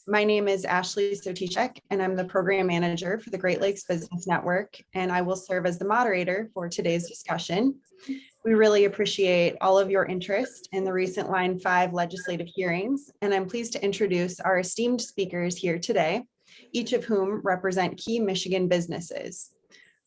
My name is Ashley Sotichek, and I'm the Program Manager for the Great Lakes Business Network, and I will serve as the moderator for today's discussion. We really appreciate all of your interest in the recent Line 5 legislative hearings, and I'm pleased to introduce our esteemed speakers here today, each of whom represent key Michigan businesses.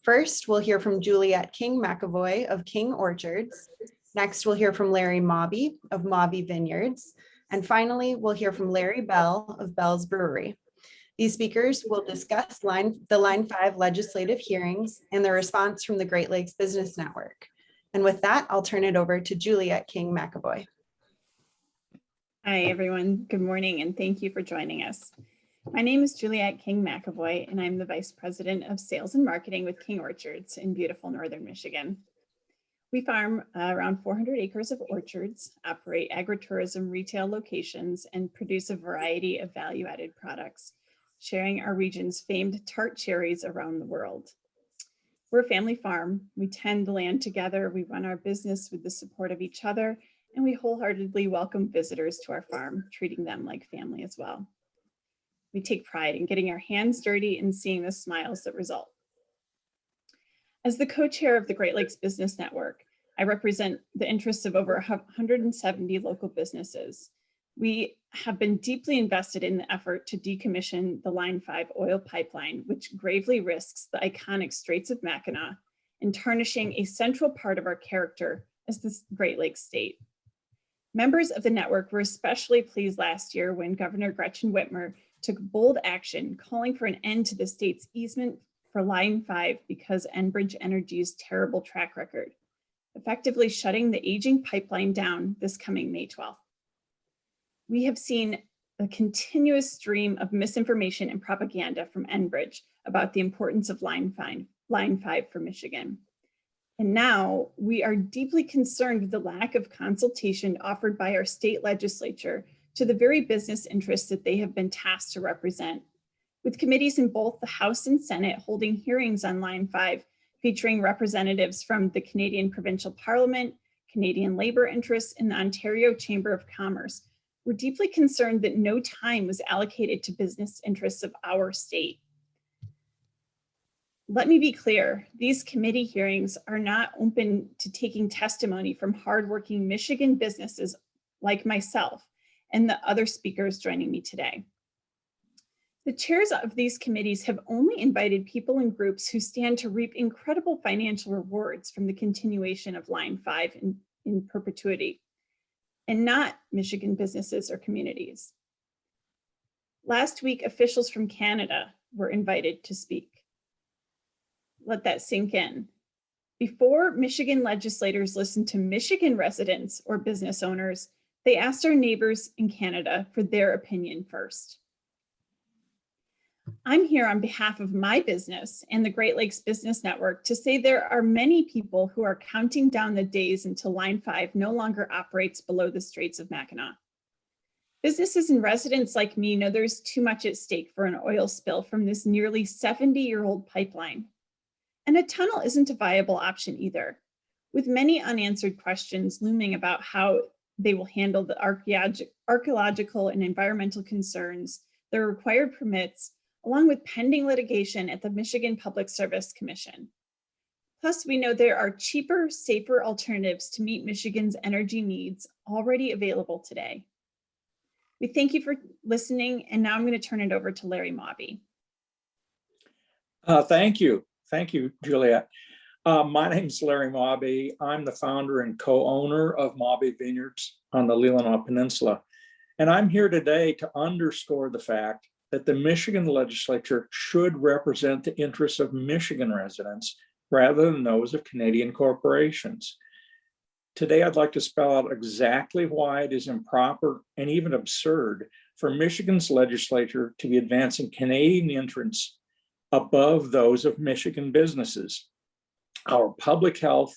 First, we'll hear from Juliet King McAvoy of King Orchards. Next, we'll hear from Larry Mawby of Mawby Vineyards. And finally, we'll hear from Larry Bell of Bell's Brewery. These speakers will discuss the Line 5 legislative hearings and the response from the Great Lakes Business Network. And with that, I'll turn it over to Juliet King McAvoy. Hi, everyone. Good morning, and thank you for joining us. My name is Juliet King McAvoy, and I'm the Vice President of Sales and Marketing with King Orchards in beautiful Northern Michigan. We farm around 400 acres of orchards, operate agritourism retail locations, and produce a variety of value-added products, sharing our region's famed tart cherries around the world. We're a family farm. We tend the land together. We run our business with the support of each other, and we wholeheartedly welcome visitors to our farm, treating them like family as well. We take pride in getting our hands dirty and seeing the smiles that result. As the co-chair of the Great Lakes Business Network, I represent the interests of over 170 local businesses. We have been deeply invested in the effort to decommission the Line 5 oil pipeline, which gravely risks the iconic Straits of Mackinac and tarnishing a central part of our character as the Great Lakes state. Members of the network were especially pleased last year when Governor Gretchen Whitmer took bold action calling for an end to the state's easement for Line 5 because Enbridge Energy's terrible track record, effectively shutting the aging pipeline down this coming May 12th. We have seen a continuous stream of misinformation and propaganda from Enbridge about the importance of Line 5 for Michigan. And now we are deeply concerned with the lack of consultation offered by our state legislature to the very business interests that they have been tasked to represent, with committees in both the House and Senate holding hearings on Line 5, featuring representatives from the Canadian Provincial Parliament, Canadian labor interests, and the Ontario Chamber of Commerce. We're deeply concerned that no time was allocated to business interests of our state. Let me be clear, these committee hearings are not open to taking testimony from hardworking Michigan businesses like myself and the other speakers joining me today. The chairs of these committees have only invited people and groups who stand to reap incredible financial rewards from the continuation of Line 5 in perpetuity, and not Michigan businesses or communities. Last week, officials from Canada were invited to speak. Let that sink in. Before Michigan legislators listened to Michigan residents or business owners, they asked our neighbors in Canada for their opinion first. I'm here on behalf of my business and the Great Lakes Business Network to say there are many people who are counting down the days until Line 5 no longer operates below the Straits of Mackinac. Businesses and residents like me know there's too much at stake for an oil spill from this nearly 70-year-old pipeline. And a tunnel isn't a viable option either, with many unanswered questions looming about how they will handle the archaeological and environmental concerns, the required permits, along with pending litigation at the Michigan Public Service Commission. Plus, we know there are cheaper, safer alternatives to meet Michigan's energy needs already available today. We thank you for listening, and now I'm going to turn it over to Larry Mawby. Thank you, Juliet. My name is Larry Mawby. I'm the founder and co-owner of Mawby Vineyards on the Leelanau Peninsula. And I'm here today to underscore the fact that the Michigan legislature should represent the interests of Michigan residents rather than those of Canadian corporations. Today, I'd like to spell out exactly why it is improper and even absurd for Michigan's legislature to be advancing Canadian interests above those of Michigan businesses, our public health,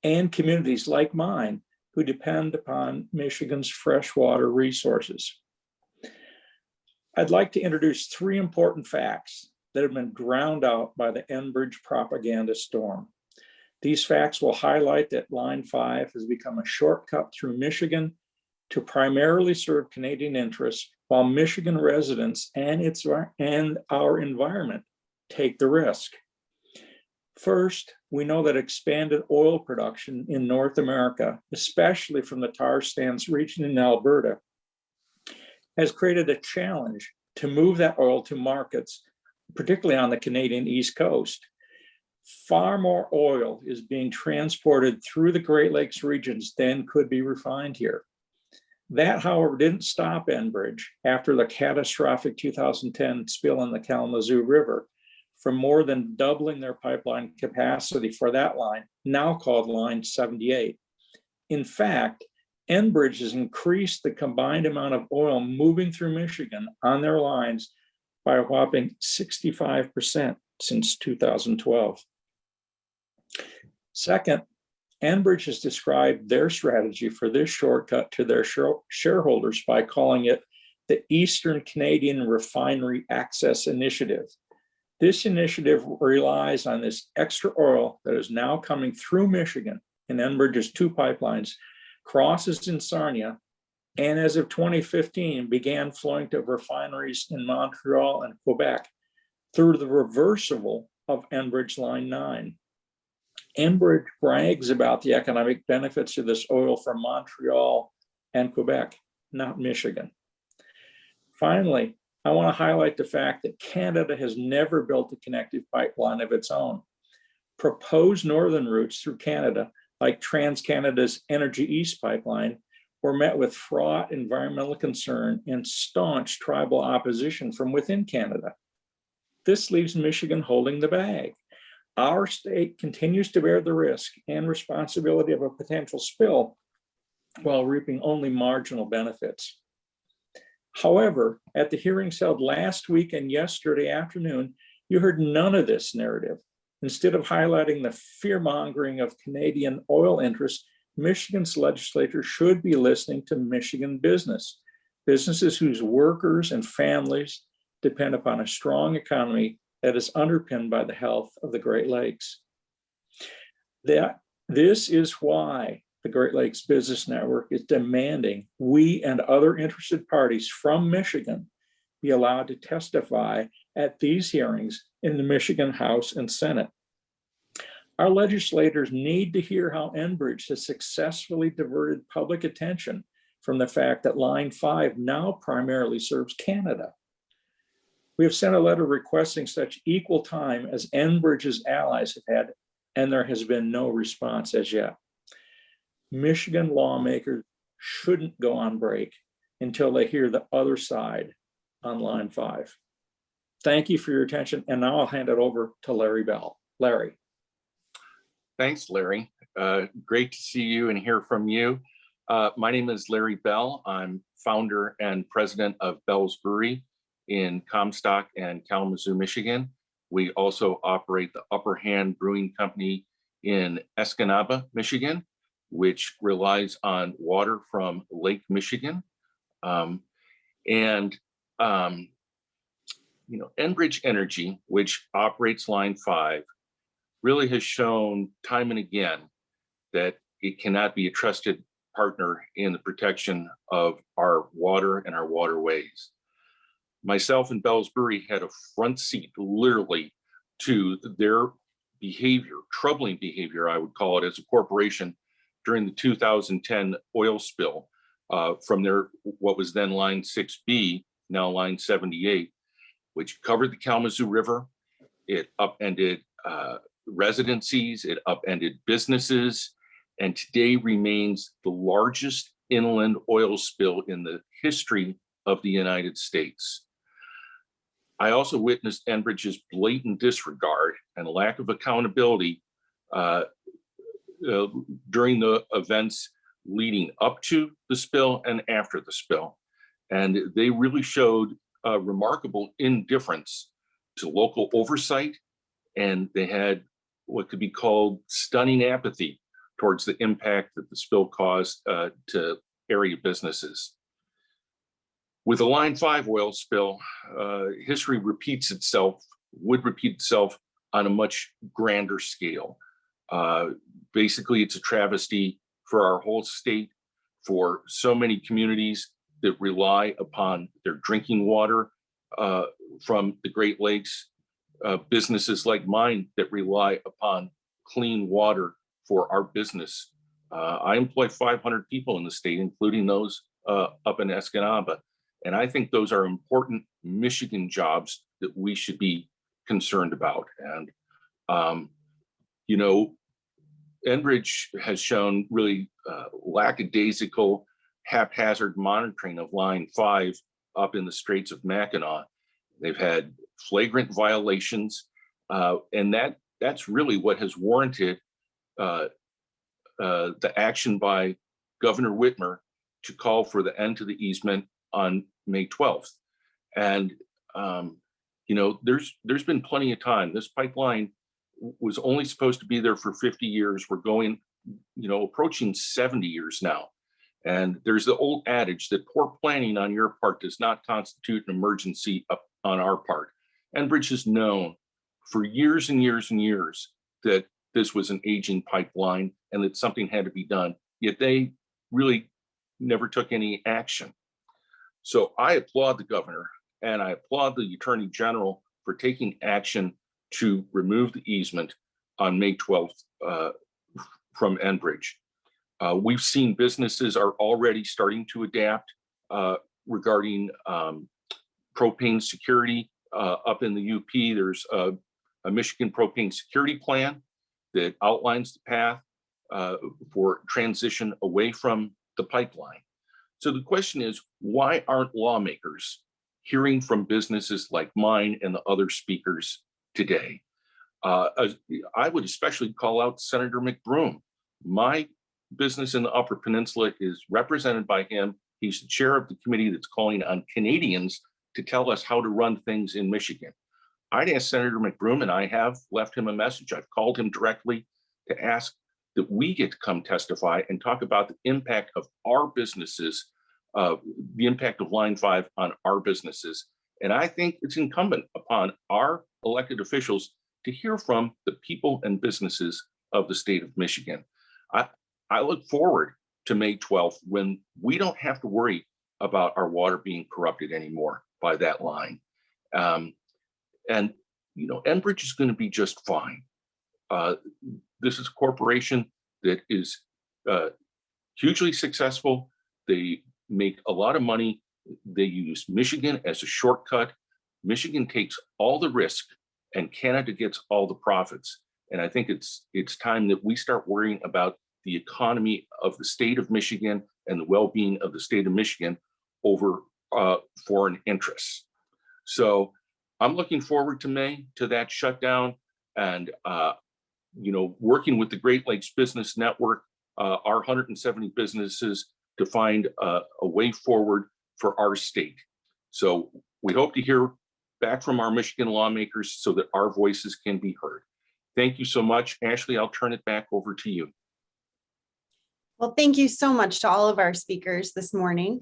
and communities like mine who depend upon Michigan's freshwater resources. I'd like to introduce three important facts that have been drowned out by the Enbridge propaganda storm. These facts will highlight that Line 5 has become a shortcut through Michigan to primarily serve Canadian interests while Michigan residents and our environment take the risk. First, we know that expanded oil production in North America, especially from the tar sands region in Alberta, has created a challenge to move that oil to markets, particularly on the Canadian East Coast. Far more oil is being transported through the Great Lakes regions than could be refined here. That, however, didn't stop Enbridge after the catastrophic 2010 spill in the Kalamazoo River from more than doubling their pipeline capacity for that line, now called Line 78. In fact, Enbridge has increased the combined amount of oil moving through Michigan on their lines by a whopping 65% since 2012. Second, Enbridge has described their strategy for this shortcut to their shareholders by calling it the Eastern Canadian Refinery Access Initiative. This initiative relies on this extra oil that is now coming through Michigan in Enbridge's two pipelines, crosses in Sarnia, and as of 2015 began flowing to refineries in Montreal and Quebec through the reversible of Enbridge Line 9. Enbridge brags about the economic benefits of this oil from Montreal and Quebec, not Michigan. Finally, I want to highlight the fact that Canada has never built a connective pipeline of its own. Proposed northern routes through Canada, like TransCanada's Energy East pipeline, were met with fraught environmental concern and staunch tribal opposition from within Canada. This leaves Michigan holding the bag. Our state continues to bear the risk and responsibility of a potential spill while reaping only marginal benefits. However, at the hearings held last week and yesterday afternoon, you heard none of this narrative. Instead of highlighting the fear-mongering of Canadian oil interests, Michigan's legislature should be listening to Michigan businesses whose workers and families depend upon a strong economy that is underpinned by the health of the Great Lakes. This is why the Great Lakes Business Network is demanding we and other interested parties from Michigan be allowed to testify at these hearings in the Michigan House and Senate. Our legislators need to hear how Enbridge has successfully diverted public attention from the fact that Line 5 now primarily serves Canada. We have sent a letter requesting such equal time as Enbridge's allies have had, and there has been no response as yet. Michigan lawmakers shouldn't go on break until they hear the other side on Line 5. Thank you for your attention, and now I'll hand it over to Larry Bell. Larry. Thanks, Larry. Great to see you and hear from you. My name is Larry Bell. I'm founder and president of Bell's Brewery in Comstock and Kalamazoo, Michigan. We also operate the Upper Hand Brewing Company in Escanaba, Michigan, which relies on water from Lake Michigan. Enbridge Energy, which operates Line 5, really has shown time and again that it cannot be a trusted partner in the protection of our water and our waterways. Myself and Bell's Brewery had a front seat, literally, to their behavior, troubling behavior, I would call it, as a corporation during the 2010 oil spill from their, what was then Line 6B, now Line 78, which covered the Kalamazoo River. It upended residencies, it upended businesses, and today remains the largest inland oil spill in the history of the United States. I also witnessed Enbridge's blatant disregard and lack of accountability during the events leading up to the spill and after the spill. And they really showed remarkable indifference to local oversight, and they had what could be called stunning apathy towards the impact that the spill caused to area businesses. With the Line 5 oil spill, history would repeat itself on a much grander scale. Basically, it's a travesty for our whole state, for so many communities that rely upon their drinking water from the Great Lakes, businesses like mine that rely upon clean water for our business. I employ 500 people in the state, including those up in Escanaba. And I think those are important Michigan jobs that we should be concerned about. And, you know, Enbridge has shown really lackadaisical, haphazard monitoring of Line 5 up in the Straits of Mackinac. They've had flagrant violations, and that's really what has warranted the action by Governor Whitmer to call for the end to the easement on May 12th. And you know, there's been plenty of time. This pipeline was only supposed to be there for 50 years. We're going, you know, approaching 70 years now. And there's the old adage that poor planning on your part does not constitute an emergency on our part. Enbridge has known for years and years and years that this was an aging pipeline and that something had to be done, yet they really never took any action. So I applaud the governor and I applaud the attorney general for taking action to remove the easement on May 12th from Enbridge. We've seen businesses are already starting to adapt regarding propane security up in the UP. There's a Michigan propane security plan that outlines the path for transition away from the pipeline. So the question is, why aren't lawmakers hearing from businesses like mine and the other speakers today? I would especially call out Senator McBroom. My business in the Upper Peninsula is represented by him. He's the chair of the committee that's calling on Canadians to tell us how to run things in Michigan. I'd ask Senator McBroom, and I have left him a message. I've called him directly to ask that we get to come testify and talk about the impact of our businesses, the impact of Line 5 on our businesses. And I think it's incumbent upon our elected officials to hear from the people and businesses of the state of Michigan. I look forward to May 12th when we don't have to worry about our water being corrupted anymore by that line. And, you know, Enbridge is going to be just fine. This is a corporation that is hugely successful. They make a lot of money. They use Michigan as a shortcut. Michigan takes all the risk and Canada gets all the profits. And I think it's time that we start worrying about the economy of the state of Michigan and the well-being of the state of Michigan over foreign interests. So I'm looking forward to May, to that shutdown, and you know, working with the Great Lakes Business Network, our 170 businesses, to find a way forward for our state. So we hope to hear back from our Michigan lawmakers so that our voices can be heard. Thank you so much. Ashley, I'll turn it back over to you. Well, thank you so much to all of our speakers this morning.